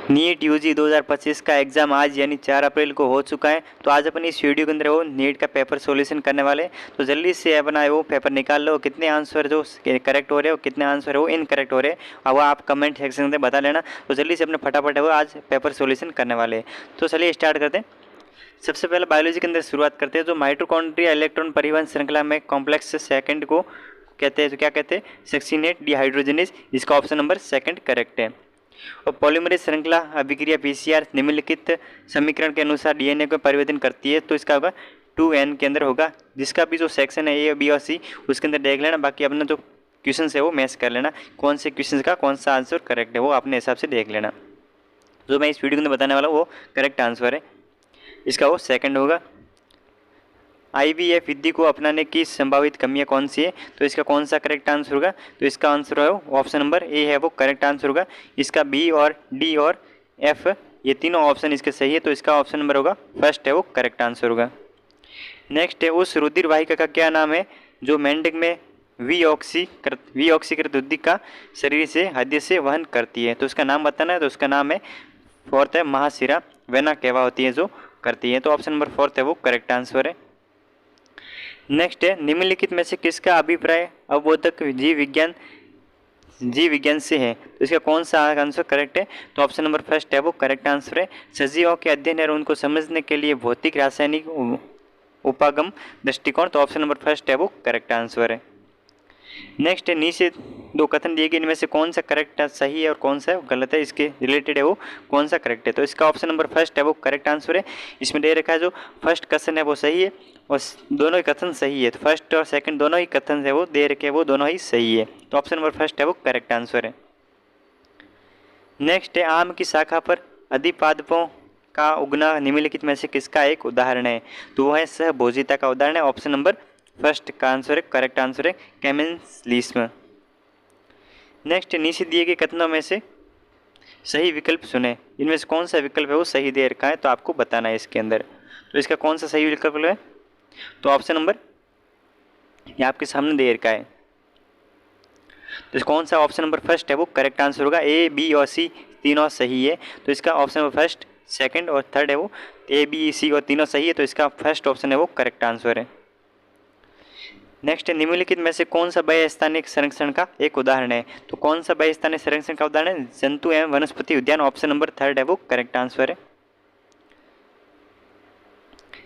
NEET UG 2025 का exam आज यानी 4 अप्रैल को हो चुका है। तो आज अपन इस वीडियो के अंदर वो नीट का पेपर सॉल्यूशन करने वाले हैं। तो जल्दी से अपना वो पेपर निकाल लो, कितने आंसर जो करेक्ट हो रहे हो, कितने आंसर वो इनकरेक्ट हो रहे हैं, और वो आप कमेंट सेक्शन में बता लेना। तो जल्दी से अपने फटाफट वो आज पेपर सॉल्यूशन करने वाले हैं। तो चलिए स्टार्ट करते हैं। सबसे पहले बायोलॉजी के अंदर शुरुआत करते हैं। जो माइटोकॉन्ड्रिया इलेक्ट्रॉन परिवहन श्रृंखला में कॉम्प्लेक्स सेकंड को कहते हैं, तो क्या कहते हैं? Succinate dehydrogenase. इसका ऑप्शन नंबर सेकंड करेक्ट है। और पॉलीमरेज श्रृंखला अभिक्रिया पीसीआर निम्नलिखित समीकरण के अनुसार डीएनए को परिवर्तन करती है। तो इसका होगा 2n के अंदर होगा, जिसका भी जो सेक्शन है ए बी और सी उसके अंदर देख लेना। बाकी अपना जो क्वेश्चन है वो मैच कर लेना, कौन से क्वेश्चन का कौन सा आंसर करेक्ट है वो अपने हिसाब से देख लेना। जो मैं इस वीडियो के अंदर बताने वाला हूँ वो करेक्ट आंसर है, इसका वो सेकंड होगा। IVF विधि को अपनाने की संभावित कमियां कौन सी है? तो इसका कौन सा करेक्ट आंसर होगा? तो इसका आंसर है ऑप्शन नंबर ए है वो करेक्ट आंसर होगा। इसका बी और डी और एफ ये तीनों ऑप्शन इसके सही है, तो इसका ऑप्शन नंबर होगा फर्स्ट है वो करेक्ट आंसर होगा। नेक्स्ट है, उस रुधिर वाहिका का क्या नाम है जो मेंढक में विऑक्सीकृत रुधिर का शरीर से हृदय से वहन करती है? तो उसका नाम बताना है। तो उसका नाम है फोर्थ है महाशिरा वेना कहवा होती है जो करती है। तो ऑप्शन नंबर फोर्थ है वो करेक्ट आंसर है। नेक्स्ट है, निम्नलिखित में से किसका अभिप्राय अवबोधक जीव विज्ञान से है? तो इसका कौन सा आंसर करेक्ट है? तो ऑप्शन नंबर फर्स्ट है वो करेक्ट आंसर है। सजीवों के अध्ययन और उनको समझने के लिए भौतिक रासायनिक उपागम दृष्टिकोण। तो ऑप्शन नंबर फर्स्ट है वो करेक्ट आंसर है। नेक्स्ट है, नीचे दो कथन दिए गए, इनमें से कौन सा करेक्ट सही है और कौन सा गलत है, इसके रिलेटेड है वो कौन सा करेक्ट है? तो इसका ऑप्शन नंबर फर्स्ट है वो करेक्ट आंसर है। इसमें दे रखा है जो फर्स्ट कथन है वो सही है और दोनों ही कथन सही है। तो फर्स्ट और सेकंड दोनों ही कथन है वो दे रखे हैं वो दोनों ही सही है। तो ऑप्शन नंबर फर्स्ट है वो करेक्ट आंसर है। नेक्स्ट है, आम की शाखा पर अधिपादपों का उगना निम्नलिखित में से किसका एक उदाहरण है? तो वह है सहभोजिता का उदाहरण है। ऑप्शन नंबर फर्स्ट का आंसर है करेक्ट आंसर है कैमेन्सलिस्म। नेक्स्ट, नीचे दिए गए कथनों में से सही विकल्प सुने, इनमें से कौन सा विकल्प है वो सही दे रखा है, तो आपको बताना है इसके अंदर। तो इसका कौन सा सही विकल्प है? तो ऑप्शन नंबर ये आपके सामने दे रखा है। तो कौन सा ऑप्शन नंबर फर्स्ट है वो करेक्ट आंसर होगा। ए बी और सी तीनों सही है, तो इसका ऑप्शन नंबर फर्स्ट सेकंड और थर्ड है वो ए बी सी और तीनों सही है, तो इसका फर्स्ट ऑप्शन है वो करेक्ट आंसर है। नेक्स्ट है, निम्नलिखित में से कौन सा बहुस्थानीय संरक्षण का एक उदाहरण है? तो कौन सा बहुस्थानीय संरक्षण का उदाहरण है? जंतु एवं वनस्पति उद्यान। ऑप्शन नंबर थर्ड है वो करेक्ट आंसर है।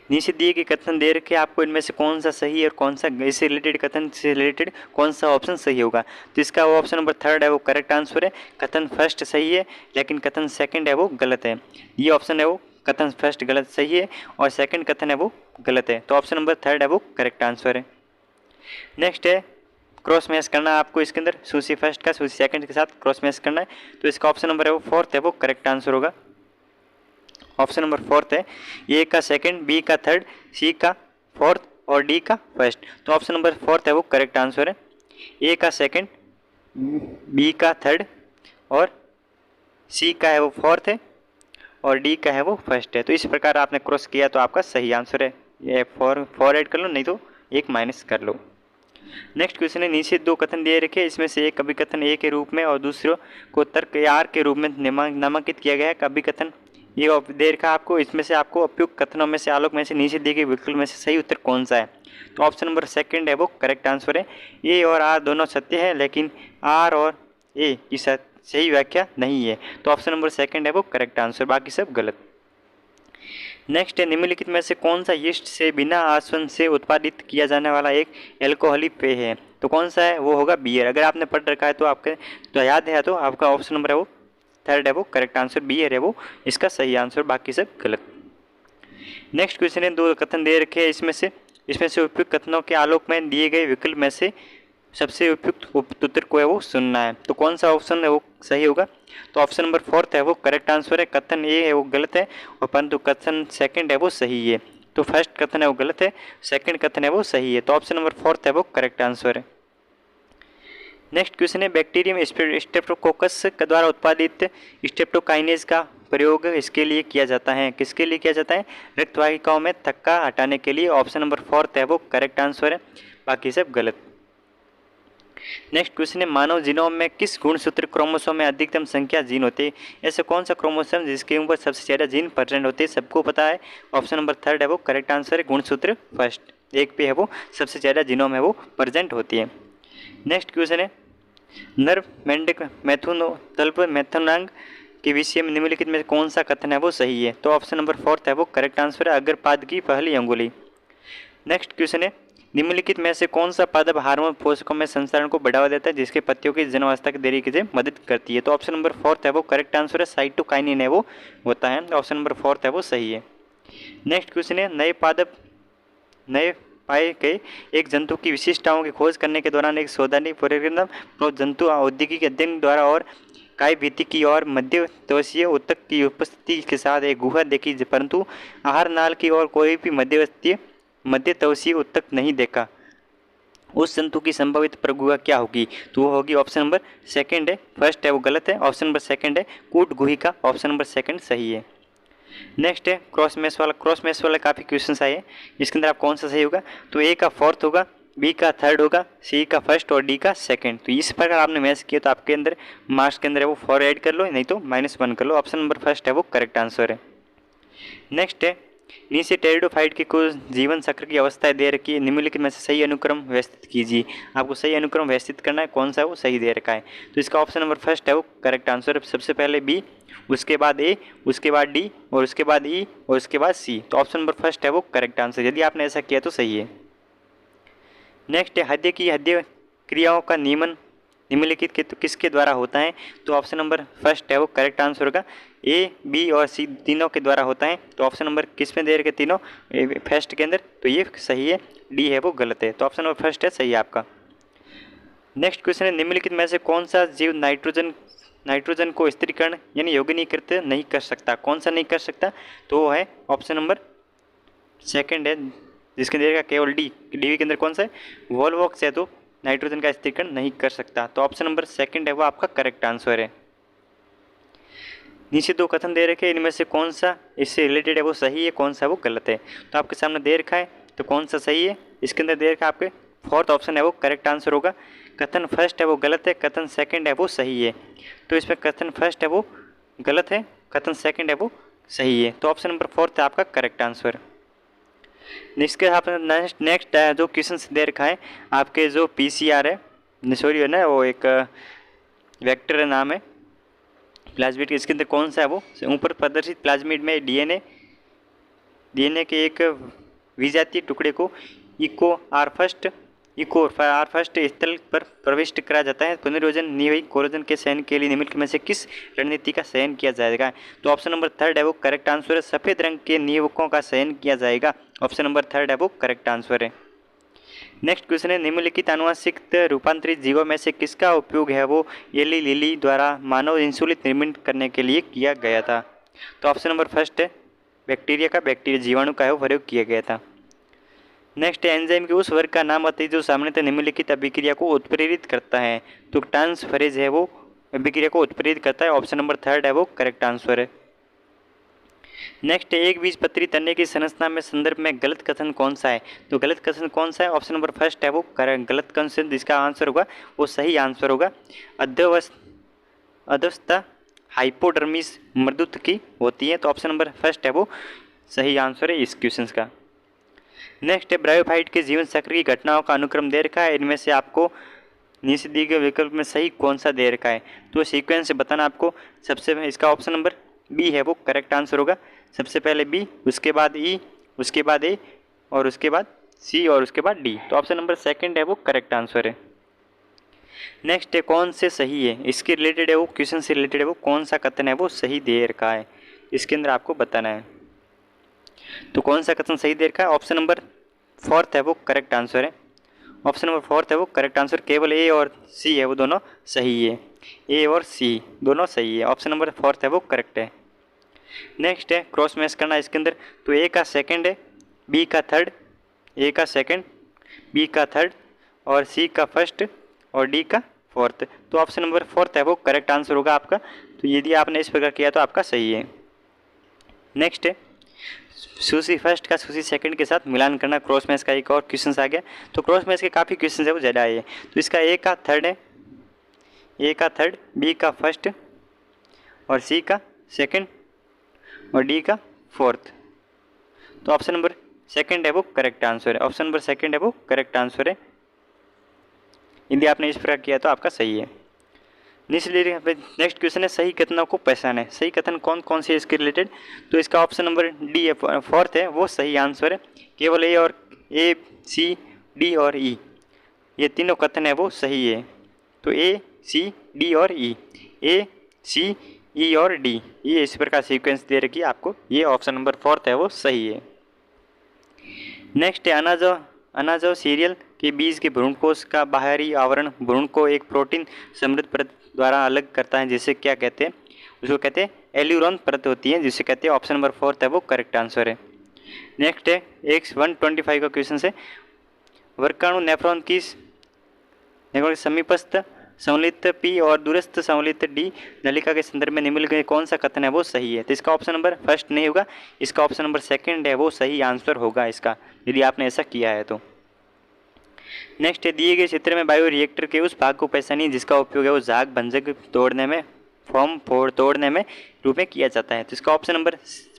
नीचे दिए गए कथन दे रखे आपको, इनमें से कौन सा सही है और कौन सा इससे रिलेटेड कथन से रिलेटेड कौन सा ऑप्शन सही होगा? तो इसका वो ऑप्शन नंबर थर्ड है वो करेक्ट आंसर है। कथन फर्स्ट सही है लेकिन कथन सेकंड है वो गलत है। ये ऑप्शन है वो कथन फर्स्ट गलत सही है और सेकंड कथन है वो गलत है। तो ऑप्शन नंबर थर्ड है वो करेक्ट आंसर है। नेक्स्ट है, क्रॉस मैच करना है आपको इसके अंदर, सूची फर्स्ट का सूची सेकंड के साथ क्रॉस मैच करना है। तो इसका ऑप्शन नंबर है वो फोर्थ है वो करेक्ट आंसर होगा। ऑप्शन नंबर फोर्थ है, ए का सेकंड, बी का थर्ड, सी का फोर्थ और डी का फर्स्ट। तो ऑप्शन नंबर फोर्थ है वो करेक्ट आंसर है। ए का सेकंड, बी का थर्ड और सी का है वो फोर्थ है और डी का है वो फर्स्ट है। तो इस प्रकार आपने क्रॉस किया तो आपका सही आंसर है। ये फोर ऐड कर लो, नहीं तो एक माइनस कर लो। नेक्स्ट क्वेश्चन है, नीचे दो कथन दिए रखे, इसमें से एक अभिकथन ए के रूप में और दूसरों को तर्क आर के रूप में नामांकित किया गया है। अभिकथन ये दे रखा आपको, इसमें से आपको उपयुक्त कथनों में से आलोक में से नीचे दिए गए विकल्प में से सही उत्तर कौन सा है? तो ऑप्शन नंबर सेकंड है वो करेक्ट आंसर है। ए और आर दोनों सत्य है लेकिन आर और ए की सही व्याख्या नहीं है। तो ऑप्शन नंबर सेकंड है वो करेक्ट आंसर, बाकी सब गलत। नेक्स्ट है, निम्नलिखित में से कौन सा यीस्ट से बिना आसवन से उत्पादित किया जाने वाला एक एल्कोहलिक पेय है? तो कौन सा है वो होगा बियर। अगर आपने पढ़ रखा है तो आपके तो याद है, तो आपका ऑप्शन नंबर है वो थर्ड है वो करेक्ट आंसर, बियर है वो इसका सही आंसर, बाकी सब गलत। नेक्स्ट क्वेश्चन है, दो कथन दे रखे हैं, इसमें से उपयुक्त कथनों के आलोक में दिए गए विकल्प में से सबसे उपयुक्त उत्तर को है वो सुनना है। तो कौन सा ऑप्शन है वो सही होगा? तो ऑप्शन नंबर फोर्थ है वो करेक्ट आंसर है। कथन ए है वो गलत है और परंतु कथन सेकंड है वो सही है। तो फर्स्ट कथन है वो गलत है, सेकंड कथन है वो सही है। तो ऑप्शन नंबर फोर्थ है वो करेक्ट आंसर है। नेक्स्ट क्वेश्चन है, बैक्टीरियम स्ट्रेप्टोकोकस के द्वारा उत्पादित स्ट्रेप्टोकाइनेज का प्रयोग इसके लिए किया जाता है। किसके लिए किया जाता है? रक्त वाहिकाओं में थक्का हटाने के लिए। ऑप्शन नंबर फोर्थ है वो करेक्ट आंसर है, बाकी सब गलत। नेक्स्ट क्वेश्चन है, मानव जीनोम में किस गुणसूत्र क्रोमोसोम में अधिकतम संख्या जीन होते हैं? ऐसे कौन सा क्रोमोसोम जिसके ऊपर सबसे ज़्यादा जीन प्रेजेंट होते हैं? सबको पता है, ऑप्शन नंबर थर्ड है वो करेक्ट आंसर है, गुणसूत्र फर्स्ट, एक पे है वो सबसे ज़्यादा जीनोम है वो प्रेजेंट होती है। नेक्स्ट क्वेश्चन है, नर मेंढक मैथुन तल्प मैथुनांग के विषय में निम्नलिखित में कौन सा कथन है वो सही है? तो ऑप्शन नंबर फोर्थ है वो करेक्ट आंसर है, अग्रपाद की पहली अंगुली। नेक्स्ट क्वेश्चन है, निम्नलिखित में से कौन सा पादप हार्मोन पोषकों में संचरण को बढ़ावा देता है जिसके पत्तियों की जन्मावस्था की देरी से मदद करती है? तो ऑप्शन नंबर फोर्थ है वो करेक्ट आंसर है, साइटोकाइनिन है वो होता है, ऑप्शन नंबर फोर्थ है वो सही है। नेक्स्ट क्वेश्चन है, नए पाए गए एक जंतु की विशिष्टताओं की खोज करने के दौरान एक सौदानी परिवर्तन जंतु औद्योगिक अध्ययन द्वारा और काय भीति की और मध्य तवसीय उत्तक की उपस्थिति के साथ एक गुहा देखी, परंतु आहार नाल की और कोई भी मध्य तवसीय उत्तक नहीं देखा। उस जंतु की संभावित प्रगुहा क्या होगी? तो वो होगी ऑप्शन नंबर सेकंड है, फर्स्ट है वो गलत है, ऑप्शन नंबर सेकंड है कूट गुहिका, ऑप्शन नंबर सेकंड सही है। नेक्स्ट है क्रॉस मैच वाला काफ़ी क्वेश्चन आए हैं, इसके अंदर आप कौन सा सही होगा? तो ए का फोर्थ होगा, बी का थर्ड होगा, सी का फर्स्ट और डी का सेकंड। तो इस प्रकार आपने मैच किया तो आपके अंदर मार्क्स के अंदर है वो 4 ऐड कर लो, नहीं तो -1 कर लो, ऑप्शन नंबर फर्स्ट है वो करेक्ट आंसर है। नेक्स्ट है, नीचे टेरिडोफाइट की कुछ जीवन चक्र की अवस्थाएं दे रखी है, निम्नलिखित में से सही अनुक्रम व्यवस्थित कीजिए। आपको सही अनुक्रम व्यवस्थित करना है, कौन सा है वो सही दे रखा है। तो इसका ऑप्शन नंबर फर्स्ट है वो करेक्ट आंसर है, सबसे पहले बी, उसके बाद ए, उसके बाद डी और उसके बाद ई और उसके बाद सी। तो ऑप्शन नंबर फर्स्ट है वो करेक्ट आंसर, यदि आपने ऐसा किया तो सही है। नेक्स्ट है, हृदय क्रियाओं का नियमन निम्नलिखित के तो किसके द्वारा होता है? तो ऑप्शन नंबर फर्स्ट है वो करेक्ट आंसर होगा, ए, बी और सी तीनों के द्वारा होता है। तो ऑप्शन नंबर किस में दे रखे तीनों? फर्स्ट के अंदर, तो ये सही है, डी है वो गलत है, तो ऑप्शन नंबर फर्स्ट है सही है आपका। नेक्स्ट क्वेश्चन है, निम्नलिखित में से कौन सा जीव नाइट्रोजन को स्थिरीकरण यानी योगनीकृत नहीं कर सकता? कौन सा नहीं कर सकता? तो वो है ऑप्शन नंबर सेकंड है, जिसके अंदर केवल डी के अंदर कौन सा है? वोल्वॉक्स है, तो नाइट्रोजन का स्थिरीकरण नहीं कर सकता। तो ऑप्शन नंबर सेकंड है वो आपका करेक्ट आंसर है। नीचे 2 कथन दे रखे हैं, इनमें से कौन सा इससे रिलेटेड है वो सही है, कौन सा वो गलत है? तो आपके सामने दे रखा है, तो कौन सा सही है? इसके अंदर दे रखा है आपके फोर्थ ऑप्शन है वो करेक्ट आंसर होगा, कथन फर्स्ट है वो गलत है, कथन सेकंड है वो सही है। तो इसमें कथन फर्स्ट है वो गलत है, कथन सेकंड है वो सही है, तो ऑप्शन नंबर फोर्थ है आपका करेक्ट आंसर। इसके आपने नेक्स्ट जो क्वेश्चन दे रखा है, आपके जो PCR है, सॉरी है ना, वो एक वेक्टर नाम है प्लाज्मिड, इसके अंदर कौन सा है वो? ऊपर प्रदर्शित प्लाज्मिड में डीएनए के एक विजातीय टुकड़े को इको आर फर्स्ट स्थल पर प्रविष्ट करा जाता है। पुनर्योजन निवयिक कोरोजन के चयन के लिए निम्नलिखित में से किस रणनीति का चयन किया जाएगा? तो ऑप्शन नंबर थर्ड है वो करेक्ट आंसर है, सफ़ेद रंग के निवयकों का चयन किया जाएगा, ऑप्शन नंबर थर्ड है वो करेक्ट आंसर है। नेक्स्ट क्वेश्चन है, निम्नलिखित आनुवंशिक रूपांतरित जीवों में से किसका उपयोग है वो एली लिली द्वारा मानव इंसुलिन निर्मित करने के लिए किया गया था? तो ऑप्शन नंबर फर्स्ट है बैक्टीरिया जीवाणु का है वो प्रयोग किया गया था। नेक्स्ट है, एंजाइम के उस वर्ग का नाम बताइए जो सामान्यतः निम्नलिखित अभिक्रिया को उत्प्रेरित करता है? तो ट्रांसफरेज है वो अभिक्रिया को उत्प्रेरित करता है, ऑप्शन नंबर थर्ड है वो करेक्ट आंसर है। नेक्स्ट है, एक बीजपत्री तने की संरचना में संदर्भ में गलत कथन कौन सा है? तो गलत कथन कौन सा है? ऑप्शन नंबर फर्स्ट है वो गलत कथन, जिसका आंसर होगा वो सही आंसर होगा, अध्यवस्था हाइपोडर्मिस मृदुत्व की होती है, तो ऑप्शन नंबर फर्स्ट है वो सही आंसर है इस क्वेश्चन का। नेक्स्ट है, ब्रायोफाइट के जीवन चक्र की घटनाओं का अनुक्रम दे रखा है, इनमें से आपको नीचे दिए गए विकल्प में सही कौन सा दे रखा है? तो सीक्वेंस से बताना आपको, सबसे इसका ऑप्शन नंबर बी है वो करेक्ट आंसर होगा, सबसे पहले बी, उसके बाद ई, उसके बाद ए और उसके बाद सी और उसके बाद डी, तो ऑप्शन नंबर सेकंड है वो करेक्ट आंसर है। नेक्स्ट है, कौन से सही है, इसके रिलेटेड है वो क्वेश्चन से रिलेटेड है वो कौन सा कथन है वो सही दे रखा है, इसके अंदर आपको बताना है। तो कौन सा कथन सही दे रखा है? ऑप्शन नंबर फोर्थ है वो करेक्ट आंसर है, ऑप्शन नंबर फोर्थ है वो करेक्ट आंसर, केवल ए और सी है वो दोनों सही है, ए और सी दोनों सही है, ऑप्शन नंबर फोर्थ है वो करेक्ट है। नेक्स्ट है, क्रॉस मैच करना इसके अंदर, तो ए का सेकंड है, बी का थर्ड, ए का सेकंड, बी का थर्ड और सी का फर्स्ट और डी का फोर्थ, तो ऑप्शन नंबर फोर्थ है वो करेक्ट आंसर होगा आपका। तो यदि आपने इस प्रकार किया तो आपका सही है। नेक्स्ट है, सूची फर्स्ट का सूची सेकंड के साथ मिलान करना, क्रॉस मैच का एक और क्वेश्चन आ गया। तो क्रॉस मैच के काफ़ी क्वेश्चन है वो ज़्यादा आए हैं। तो इसका ए का थर्ड है, ए का थर्ड, बी का फर्स्ट और सी का सेकंड और डी का फोर्थ। तो ऑप्शन नंबर सेकंड है वो करेक्ट आंसर है। ऑप्शन नंबर सेकंड है वो करेक्ट आंसर है। यदि आपने इस प्रकार किया तो आपका सही है। नेक्स्ट क्वेश्चन है सही कथनों को पहचाने। सही कथन कौन कौन से इसके रिलेटेड? तो इसका ऑप्शन नंबर डी है, फोर्थ है वो सही आंसर है। केवल ए और ए, सी, डी और ई ये तीनों कथन है वो सही है। तो ए, सी, डी और ई, ए, सी, ई और डी, ये इस प्रकार सीक्वेंस दे रखी है आपको। ये ऑप्शन नंबर फोर्थ है वो सही है। नेक्स्ट है अनाज और सीरियल के बीज के भ्रूणकोश का बाहरी आवरण भ्रूण को एक प्रोटीन समृद्ध परत द्वारा अलग करता है, जिसे क्या कहते हैं? उसको कहते हैं एल्यूरोन परत होती है, जिसे कहते हैं। ऑप्शन नंबर फोर्थ है वो करेक्ट आंसर है। नेक्स्ट है X125 का क्वेश्चन है वर्काणु नेफ्रॉन की समीपस्थ संवलित पी और दूरस्थ संवलित डी नलिका के संदर्भ में निम्नलिखित कौन सा कथन है वो सही है? तो इसका ऑप्शन नंबर फर्स्ट नहीं होगा, इसका ऑप्शन नंबर सेकंड है वो सही आंसर होगा इसका, यदि आपने ऐसा किया है तो। नेक्स्ट है दिए गए चित्र में बायोरिएक्टर के उस भाग को पहचानिए जिसका उपयोग है वो झाग भंजक तोड़ने में, फॉर्म तोड़ने में रूप में किया जाता है। तो इसका ऑप्शन नंबर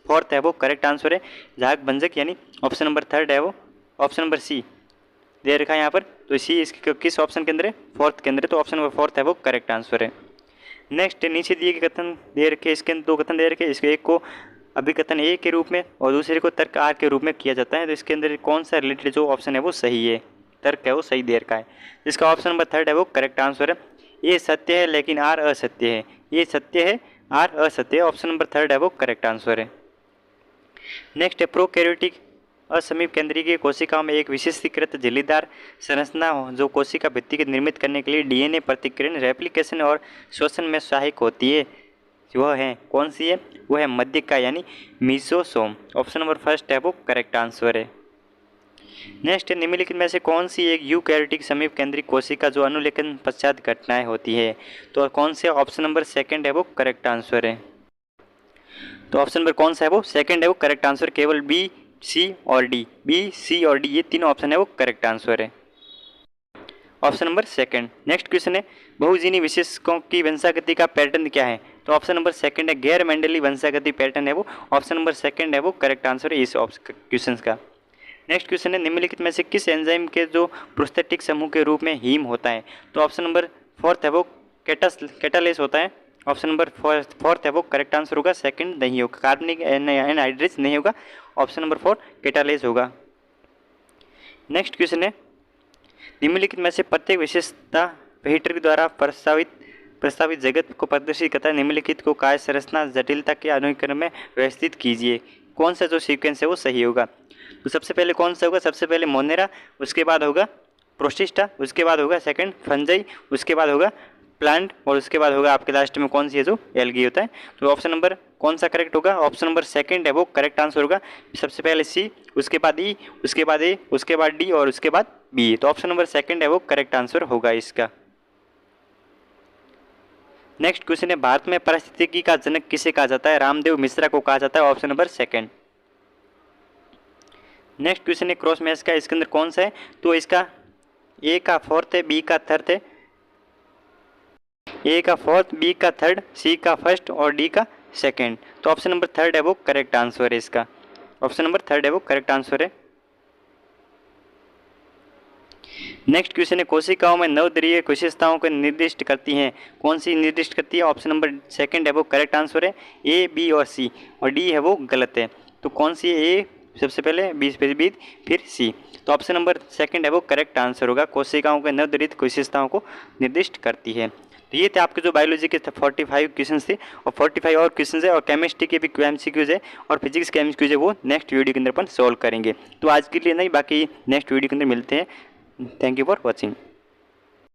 फोर्थ है वो करेक्ट आंसर है, झाग भंजक, यानी ऑप्शन नंबर थर्ड है वो। ऑप्शन नंबर सी दे रखा है यहाँ पर, तो सी इसके किस ऑप्शन के अंदर है? फोर्थ के अंदर है, तो ऑप्शन नंबर फोर्थ है वो करेक्ट आंसर है। नेक्स्ट नीचे दिए गए कथन दे रखे, इसके अंदर दो कथन दे रखे, इसके एक को अभिकथन ए के रूप में और दूसरे को तर्क आर के रूप में किया जाता है। तो इसके अंदर कौन सा रिलेटेड जो ऑप्शन है वो सही है, तर्क है वो सही दे रखा है। इसका ऑप्शन नंबर थर्ड है वो करेक्ट आंसर है। ये सत्य है लेकिन आर असत्य है, ये सत्य है आर असत्य है, ऑप्शन नंबर थर्ड है वो करेक्ट आंसर है। नेक्स्ट है प्रोकैरियोटिक असमीप केंद्रीय कोशिकाओं में एक विशेषीकृत झिल्लीदार संरचना जो कोशिका भित्ति को निर्मित करने के लिए डीएनए प्रतिकृति, रेप्लिकेशन और श्वसन में सहायक होती है, वह है कौन सी है? वो है मध्यिका यानी मीसोसोम, ऑप्शन नंबर फर्स्ट है वो करेक्ट आंसर है। नेक्स्ट है निम्नलिखित में से कौन सी एक यूकैरियोटिक समीप केंद्रीय कोशिका जो अनुलेखन पश्चात घटनाएं होती है? तो कौन से? ऑप्शन नंबर सेकंड है वो करेक्ट आंसर है। तो ऑप्शन नंबर कौन सा है वो सेकंड है वो करेक्ट आंसर। केवल बी, सी और डी, बी, सी और डी ये तीनों ऑप्शन है वो करेक्ट आंसर है, option number second. Next question है बहुजीनी विशेषकों की वंशागति का पैटर्न क्या है? तो ऑप्शन नंबर सेकंड है गैर मेंडली वंशागति पैटर्न है वो, ऑप्शन नंबर सेकंड है वो करेक्ट आंसर है इस क्वेश्चन का। नेक्स्ट क्वेश्चन है निम्नलिखित में से किस एंजाइम के जो प्रोस्थेटिक समूह के रूप में हीम होता है? तो ऑप्शन नंबर फोर्थ है वो कैटालेस होता है, ऑप्शन नंबर फोर्थ है वो करेक्ट आंसर होगा, सेकंड नहीं होगा, कार्बनिक एनहाइड्रेज नहीं होगा, ऑप्शन नंबर फोर कैटालेस होगा। नेक्स्ट क्वेश्चन है निम्नलिखित में से प्रत्येक विशेषता हीटर द्वारा प्रस्तावित जगत को प्रदर्शित करता है, निम्नलिखित को कार्य संरचना जटिलता के अनुक्रम में व्यवस्थित कीजिए। कौन सा जो सीक्वेंस है वो सही होगा? तो सबसे पहले कौन सा होगा? सबसे पहले मोनेरा, उसके बाद होगा प्रोस्टिस्टा, उसके बाद होगा सेकंड फंजाई, उसके बाद होगा प्लांट और उसके बाद होगा आपके लास्ट में कौन सी है जो एल्गी होता है। तो ऑप्शन नंबर कौन सा करेक्ट होगा? ऑप्शन नंबर सेकंड है वो करेक्ट आंसर होगा। सबसे पहले सी, उसके बाद ई, उसके बाद ए, उसके बाद डी और उसके बाद बी। तो ऑप्शन नंबर सेकंड है वो करेक्ट आंसर होगा इसका। नेक्स्ट क्वेश्चन है भारत में पारिस्थितिकी का जनक किसे कहा जाता है? रामदेव मिश्रा को कहा जाता है, option number second. Next question है क्रॉस मैच का, इसके अंदर कौन सा है? तो इसका ए का फोर्थ है, बी का थर्ड है, ए का फोर्थ, बी का थर्ड, सी का फर्स्ट और डी का सेकंड। तो ऑप्शन नंबर थर्ड है वो करेक्ट आंसर है इसका, ऑप्शन नंबर थर्ड है वो करेक्ट आंसर है। नेक्स्ट क्वेश्चन है कोशिकाओं में नवद्रव्य विशेषताओं को निर्दिष्ट करती हैं, कौन सी निर्दिष्ट करती है? ऑप्शन नंबर सेकंड है वो करेक्ट आंसर है, ए, बी और सी, और डी है वो गलत है। तो कौन सी है? ए सबसे पहले, बी फिर सी। तो ऑप्शन नंबर सेकंड है वो करेक्ट आंसर होगा, कोशिकाओं के नवद्रव्य विशेषताओं को निर्दिष्ट करती है। तो ये थे आपके जो बायोलॉजी के 45 क्वेश्चन थे, और 45 और क्वेश्चन है, और केमिस्ट्री के भी MCQs है, और फिजिक्स के MCQs है, वो नेक्स्ट वीडियो के अंदर अपन सॉल्व करेंगे। तो आज के लिए नहीं, बाकी नेक्स्ट वीडियो के अंदर मिलते हैं। Thank you for watching.